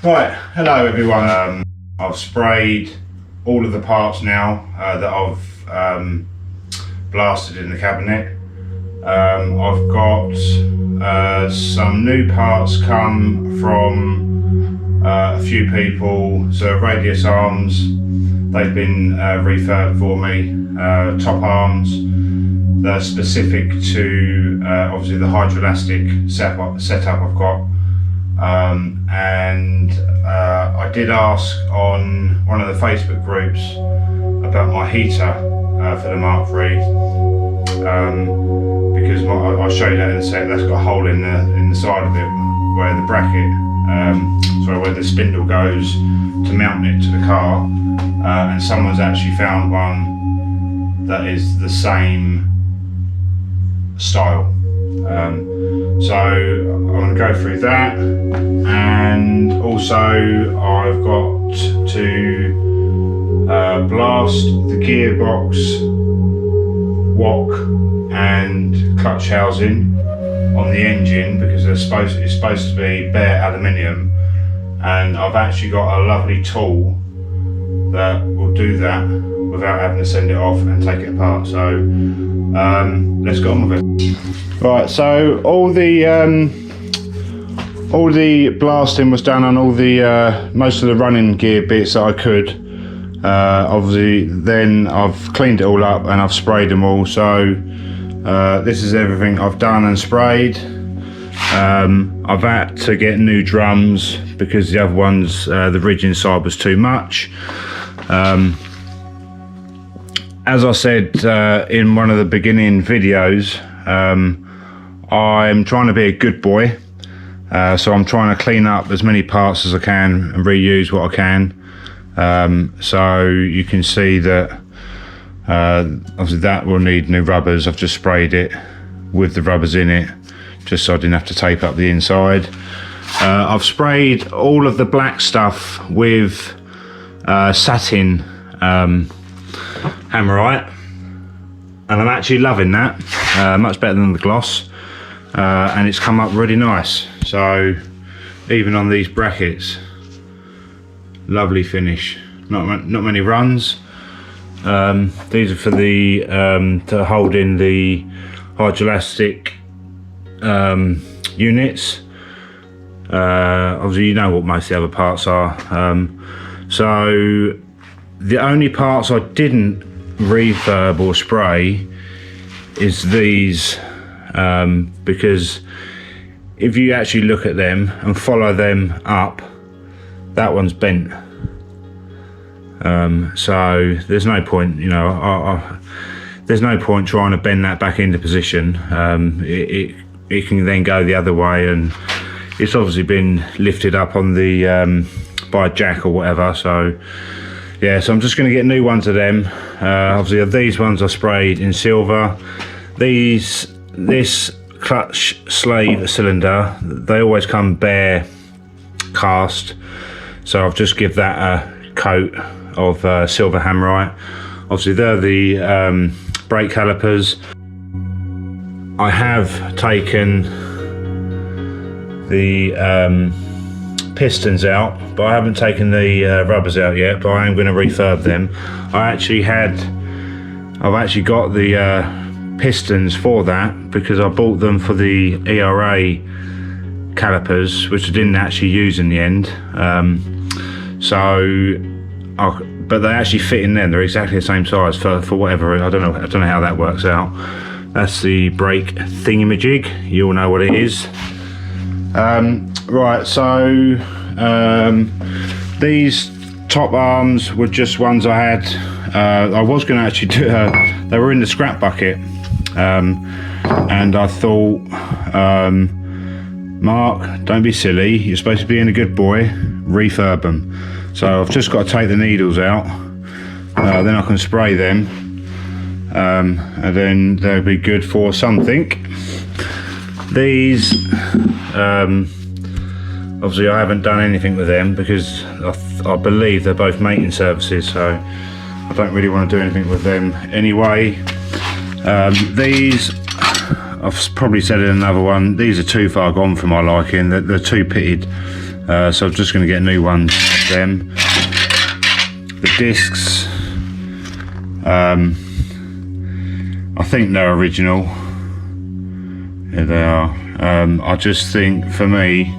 Right, hello everyone. I've sprayed all of the parts now that I've blasted in the cabinet. I've got some new parts come from a few people. So radius arms, they've been refurbed for me. Top arms, they're specific to obviously the hydroelastic setup I've got. And I did ask on one of the Facebook groups about my heater for the Mk3, because I'll show you that in a sec. That's got a hole in the side of it where the bracket, where the spindle goes to mount it to the car, and someone's actually found one that is the same style. So I'm going to go through that, and also I've got to blast the gearbox, wok and clutch housing on the engine, because it's supposed to be bare aluminium, and I've actually got a lovely tool that will do that without having to send it off and take it apart. So let's get on with it. Right, so all the blasting was done on all the most of the running gear bits that I could. Obviously, then I've cleaned it all up and I've sprayed them all. So this is everything I've done and sprayed. I've had to get new drums because the other ones, the ridge inside was too much. As I said in one of the beginning videos, I'm trying to be a good boy, so I'm trying to clean up as many parts as I can and reuse what I can. So you can see that obviously that will need new rubbers. I've just sprayed it with the rubbers in it, just so I didn't have to tape up the inside. I've sprayed all of the black stuff with satin hammerite, and I'm actually loving that. Much better than the gloss, and it's come up really nice. So even on these brackets, lovely finish. Not many runs. These are for the to hold in the hydroelastic units. Obviously you know what most of the other parts are. So the only parts I didn't refurb or spray is these, because if you actually look at them and follow them up, that one's bent. So there's no point, you know, there's no point trying to bend that back into position. It can then go the other way, and it's obviously been lifted up on the by a jack or whatever. So yeah, so I'm just going to get new ones of them. Obviously these ones are sprayed in silver. This clutch slave cylinder, they always come bare cast, so I've just give that a coat of silver hammerite. Obviously they're the brake calipers. I have taken the pistons out, but I haven't taken the rubbers out yet, but I am going to refurb them. I've actually got the pistons for that, because I bought them for the ERA calipers, which I didn't actually use in the end. But they actually fit in there. They're exactly the same size for whatever. I don't know how that works out. That's the brake thingamajig. You all know what it is. Right, so these top arms were just ones I had. I was going to actually do, they were in the scrap bucket, and I thought, Mark, don't be silly, you're supposed to be being a good boy, refurb them. So I've just got to take the needles out, then I can spray them, and then they'll be good for something. These, obviously I haven't done anything with them because I believe they're both maintenance services, so I don't really want to do anything with them anyway. These, I've probably said in another one, these are too far gone for my liking. They're too pitted, so I'm just going to get new ones of them. The discs, I think they're original. Yeah, they are. I just think for me,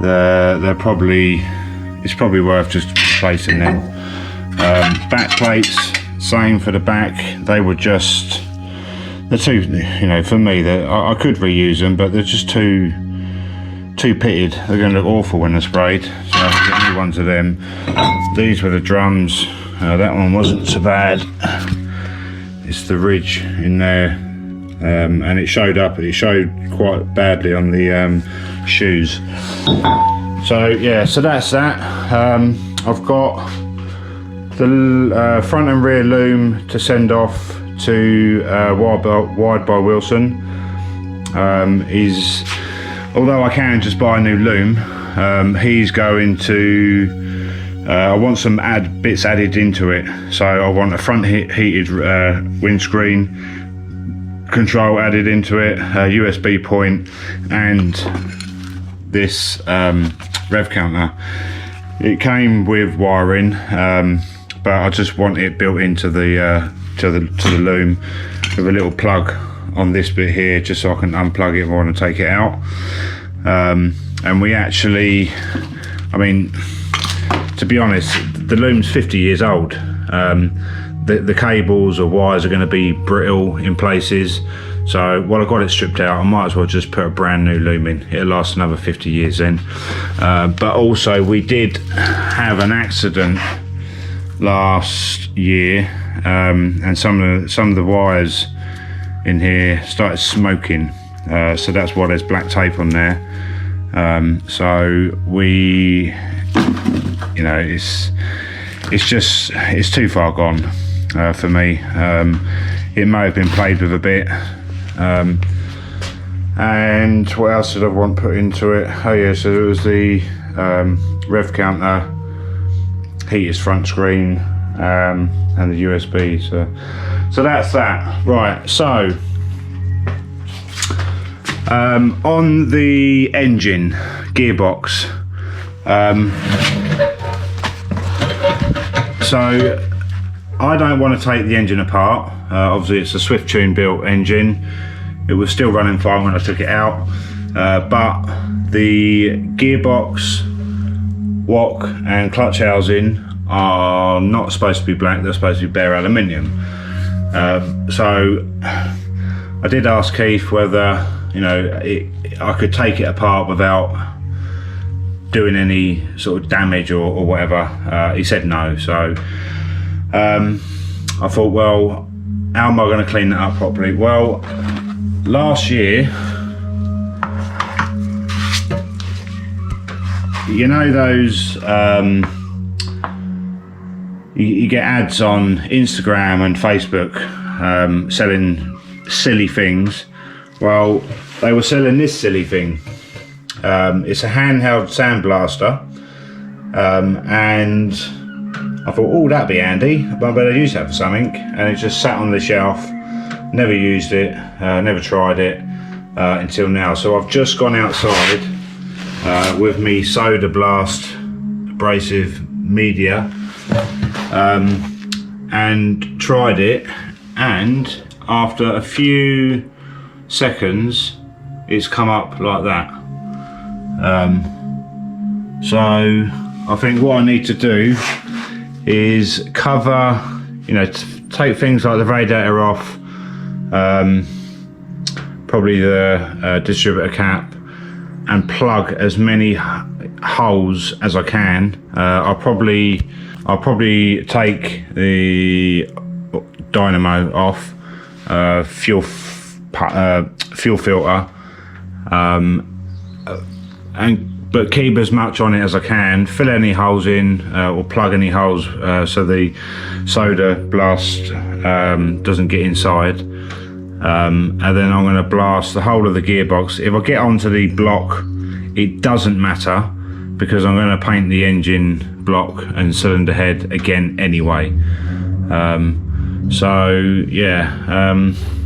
they're probably, it's probably worth just replacing them. Back plates, same for the back. They were just, they're too, you know, for me, I could reuse them, but they're just too pitted. They're going to look awful when they're sprayed, so I have to get new ones of them. These were the drums. That one wasn't so bad. It's the ridge in there, and it showed quite badly on the shoes. So yeah, so that's that. I've got the front and rear loom to send off to Wide by Wilson. Although I can just buy a new loom, he's going to, I want some bits added into it. So I want a front heated windscreen control added into it, a USB point, and this rev counter. It came with wiring, but I just want it built into the to the loom with a little plug on this bit here, just so I can unplug it if I want to take it out. And we actually, I mean, to be honest, the loom's 50 years old. The cables or wires are going to be brittle in places, so while I got it stripped out, I might as well just put a brand new loom in. It'll last another 50 years then. But also we did have an accident last year, and some of the wires in here started smoking, so that's why there's black tape on there. So we, you know, it's too far gone for me. It may have been played with a bit. And what else did I want put into it? Oh yeah, so it was the rev counter, heated front screen, and the USB. So that's that. Right, so on the engine gearbox, so I don't want to take the engine apart. Obviously it's a Swiftune built engine. It was still running fine when I took it out, but the gearbox, wok and clutch housing are not supposed to be black, they're supposed to be bare aluminium. So I did ask Keith whether, you know, I could take it apart without doing any sort of damage or whatever. He said no, so I thought, well, how am I going to clean that up properly? Well, last year, you know those, you get ads on Instagram and Facebook selling silly things. Well, they were selling this silly thing. It's a handheld sandblaster, and I thought, oh, that'd be handy, but I better use that for something. And it just sat on the shelf, never used it, never tried it until now. So I've just gone outside with me soda blast abrasive media and tried it, and after a few seconds it's come up like that. So I think what I need to do is cover, you know, take things like the radiator off, probably the distributor cap, and plug as many holes as I can. I'll probably take the dynamo off, fuel filter, but keep as much on it as I can, fill any holes in, or plug any holes so the soda blast doesn't get inside. and then I'm going to blast the whole of the gearbox. If I get onto the block, it doesn't matter, because I'm going to paint the engine block and cylinder head again anyway. So yeah,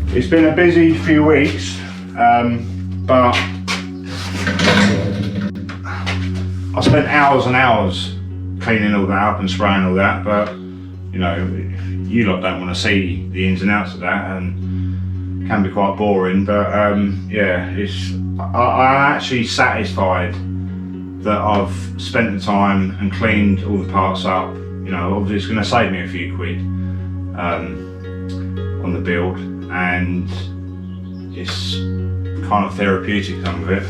it's been a busy few weeks, but I spent hours and hours cleaning all that up and spraying all that, but you know, you lot don't want to see the ins and outs of that, and can be quite boring. But yeah, I'm actually satisfied that I've spent the time and cleaned all the parts up. You know, obviously it's going to save me a few quid on the build, and it's kind of therapeutic, some of it.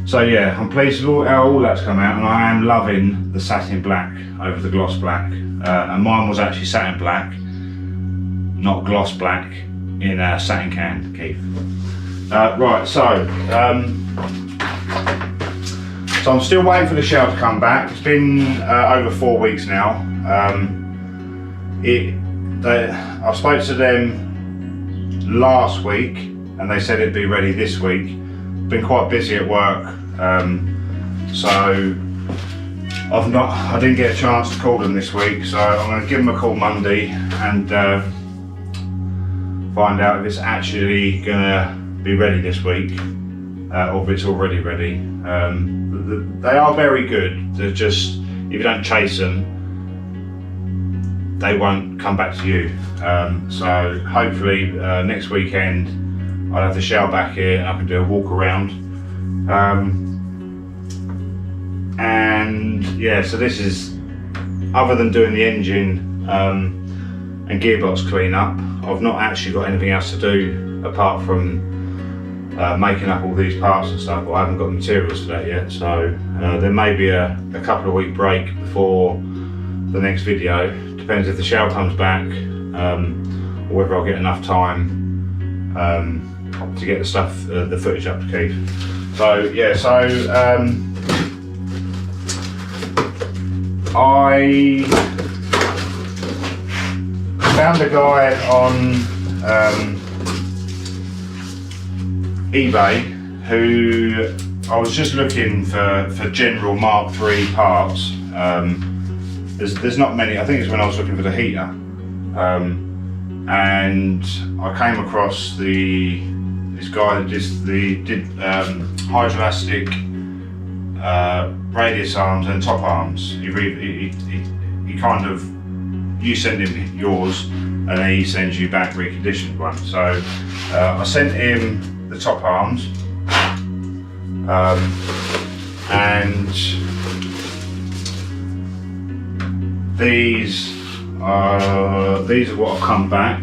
So yeah, I'm pleased with how all that's come out, and I am loving the satin black over the gloss black. And mine was actually satin black, not gloss black, in a satin can, Keith. Right, so I'm still waiting for the shell to come back. It's been over 4 weeks now. I spoke to them last week, and they said it'd be ready this week. Been quite busy at work, so I didn't get a chance to call them this week, so I'm going to give them a call Monday and find out if it's actually going to be ready this week, or if it's already ready. They are very good. They're just, if you don't chase them, they won't come back to you. So hopefully next weekend I'll have the shell back here and I can do a walk around. And yeah, so this is, other than doing the engine and gearbox cleanup, I've not actually got anything else to do apart from making up all these parts and stuff. But I haven't got the materials for that yet, so there may be a couple of week break before the next video. Depends if the shell comes back, or whether I'll get enough time to get the stuff, the footage up to Keith. So yeah, so I found a guy on eBay who, I was just looking for general Mk3 parts. There's not many. I think it's when I was looking for the heater, and I came across this guy that did hydroelastic radius arms and top arms. He kind of, you send him yours and then he sends you back reconditioned one. So I sent him the top arms, and these are what have come back.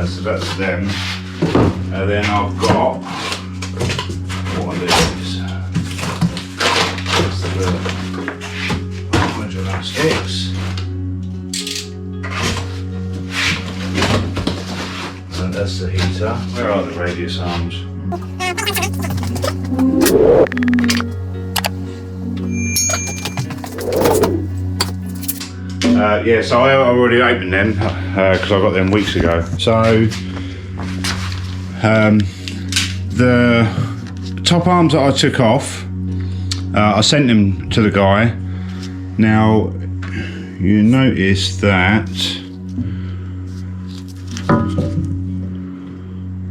So that's them. And then I've got, what are these? That's the hydroelastics. And that's the heater. Where are the radius arms? Yeah, so I already opened them because I got them weeks ago. So the top arms that I took off, I sent them to the guy. Now you notice that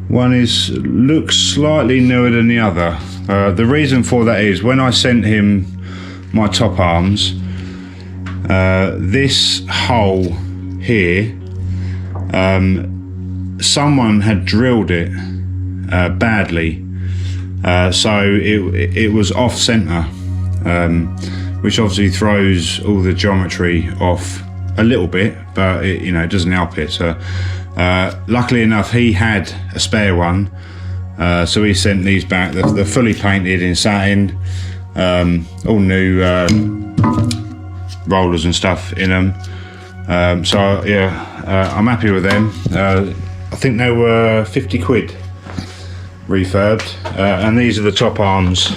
one looks slightly newer than the other. The reason for that is when I sent him my top arms, this hole here, someone had drilled it badly, so it was off center, which obviously throws all the geometry off a little bit, but it doesn't help it. So luckily enough, he had a spare one, so he sent these back. They're fully painted in satin, all new rollers and stuff in them. So yeah, I'm happy with them. I think they were 50 quid refurbed, and these are the top arms,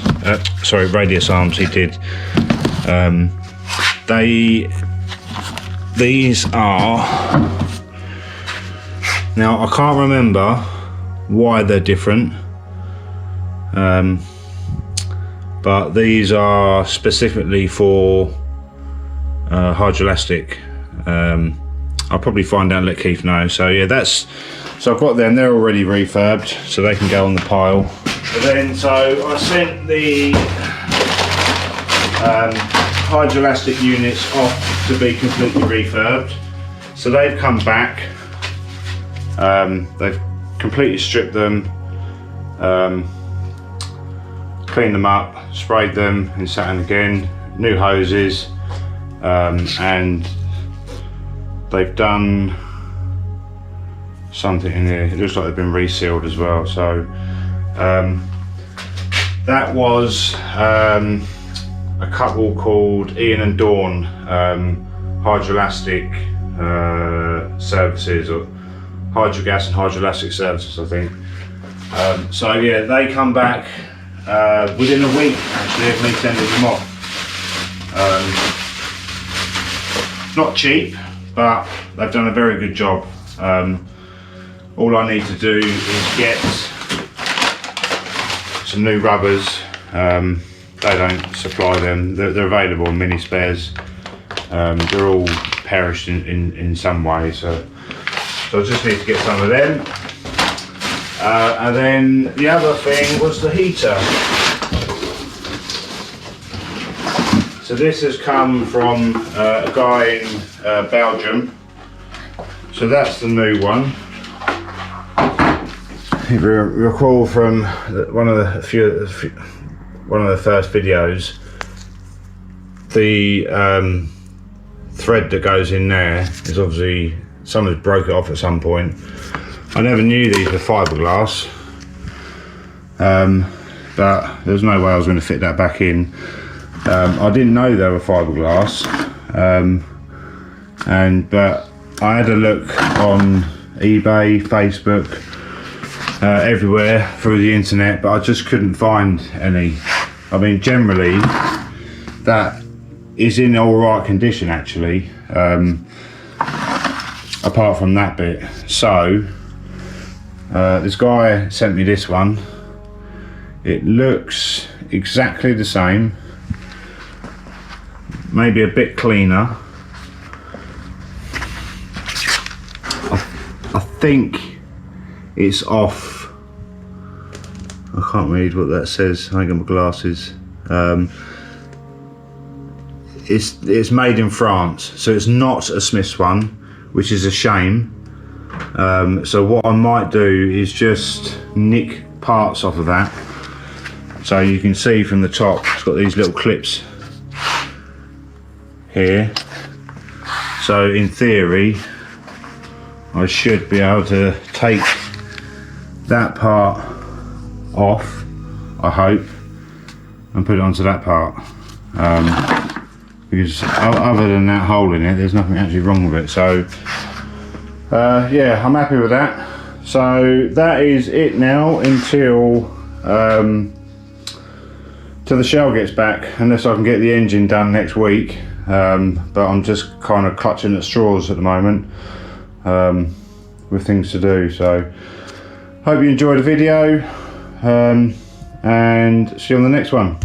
sorry, radius arms he did. These are Now I can't remember why they're different, but these are specifically for hydroelastic. I'll probably find out and let Keith know. So yeah, so I've got them, they're already refurbed, so they can go on the pile. But then, so I sent the hydroelastic units off to be completely refurbed. So they've come back, they've completely stripped them, cleaned them up, sprayed them in satin again, new hoses, and they've done something in here. It looks like they've been resealed as well. So that was a couple called Ian and Dawn hydroelastic services, or hydrogas and hydroelastic services, I think. So yeah, they come back within a week actually of me sending them off. Not cheap, but they've done a very good job. All I need to do is get some new rubbers. They don't supply them, they're available in mini spares. They're all perished in some way, so I just need to get some of them. And then the other thing was the heater. So this has come from a guy in Belgium. So that's the new one. If you recall from one of the first videos, the thread that goes in there is obviously someone's broke it off at some point. I never knew these were fiberglass, but there's no way I was going to fit that back in. I didn't know they were fiberglass, but I had a look on eBay, Facebook, everywhere through the internet, but I just couldn't find any. I mean, generally that is in all right condition actually, apart from that bit. So this guy sent me this one. It looks exactly the same, maybe a bit cleaner. I think it's off. I can't read what that says. I ain't got my glasses. It's made in France, so it's not a Smith's one, which is a shame. So what I might do is just nick parts off of that. So you can see from the top, it's got these little clips here. So in theory, I should be able to take that part off, I hope, and put it onto that part. Because other than that hole in it, there's nothing actually wrong with it. So yeah, I'm happy with that. So that is it now until till the shell gets back, unless I can get the engine done next week. But I'm just kind of clutching at straws at the moment with things to do. So hope you enjoyed the video, and see you on the next one.